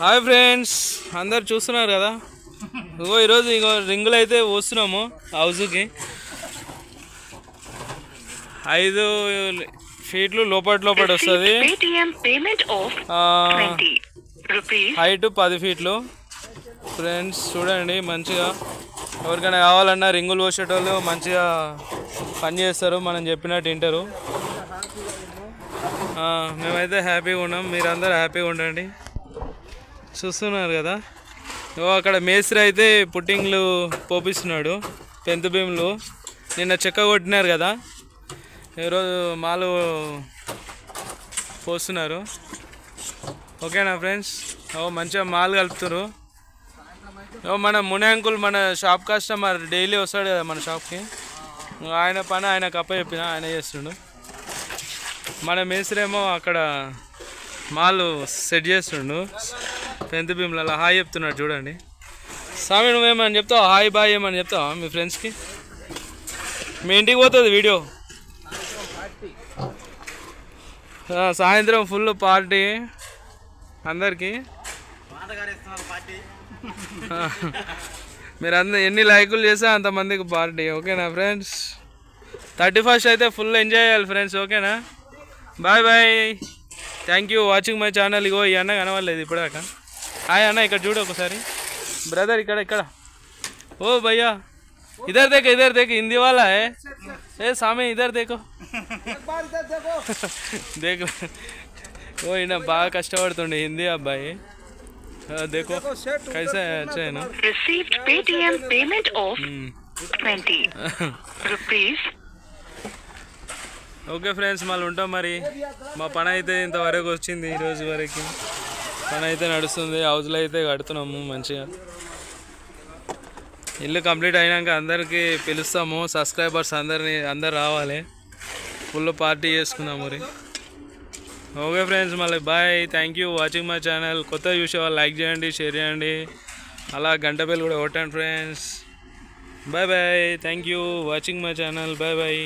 Hi friends, అందరు చూస్తున్నారు కదా. ఈరోజు రింగులు అయితే పోస్తున్నాము హౌస్కి. 5 ఫీట్లు లోపల వస్తుంది. హైట్ 10 ఫీట్లు. ఫ్రెండ్స్ చూడండి, మంచిగా ఎవరికైనా కావాలన్నా రింగులు పోసేటోళ్ళు మంచిగా పని చేస్తారు, మనం చెప్పినట్టు వింటారు. మేమైతే హ్యాపీగా ఉన్నాం, మీరందరూ హ్యాపీగా ఉండండి. చూస్తున్నారు కదా, అక్కడ మేస్త్రి అయితే పుట్టింగ్లు పోపిస్తున్నాడు. పెంతు భీములు నిన్న చెక్క కొట్టినారు కదా, ఈరోజు మాలు పోస్తున్నారు. ఓకేనా ఫ్రెండ్స్? మంచిగా మాలు కలుపుతారు. మన ముని అంకుల్ మన షాప్ కస్టమర్ డైలీ వస్తాడు కదా మన షాప్కి. ఆయన పని ఆయనకు అప్పచెప్పిన ఆయన చేస్తుండు. మన మేస్త్రి ఏమో అక్కడ మాలు సెట్ చేస్తుండు. పెంతు భీములలో హాయ్ చెప్తున్నాడు చూడండి. స్వామి, నువ్వేమని చెప్తావు? హాయ్ బాయ్ ఏమని చెప్తావా మీ ఫ్రెండ్స్కి? మీ ఇంటికి పోతుంది వీడియో. సాయంత్రం ఫుల్ పార్టీ అందరికీ. మీరు ఎన్ని లైకులు చేస్తే అంతమందికి పార్టీ. ఓకేనా ఫ్రెండ్స్? 31st అయితే ఫుల్ ఎంజాయ్ చేయాలి ఫ్రెండ్స్. ఓకేనా? Bye bye. Thank you watching my channel. ఇగో ఈ అన్న కనవలేదు ఇప్పటిదాకా. హాయ్ అన్న, ఇక్కడ చూడు ఒకసారి. బ్రదర్ ఇక్కడ. ఓ భయ్యా, ఇధర్ దేఖో హిందీ వాళ్ళ ఏ సామే, ఇధర్ దేఖో. దేఖో, ఓ ఈయన బాగా కష్టపడుతుండే హిందీ అబ్బాయి. देखो कैसा है, अच्छा है ना? Received Paytm payment of 20 rupees. Okay friends, మళ్ళీ ఉంటాం మరి. మా పని అయితే ఇంతవరకు వచ్చింది. ఈరోజు వరకు పని అయితే నడుస్తుంది. హౌస్లో అయితే కడుతున్నాము మంచిగా. ఇల్లు కంప్లీట్ అయినాక అందరికీ పిలుస్తాము. సబ్స్క్రైబర్స్ అందరు రావాలి. ఫుల్ పార్టీ చేసుకుందాం మరి. ఓకే ఫ్రెండ్స్, మళ్ళీ bye. Thank you watching my channel. కొత్త చూసే వాళ్ళు లైక్ చేయండి, షేర్ చేయండి, అలా గంట బెల్ కూడా కొట్టండి friends. Bye bye. Thank you watching my channel. Bye bye.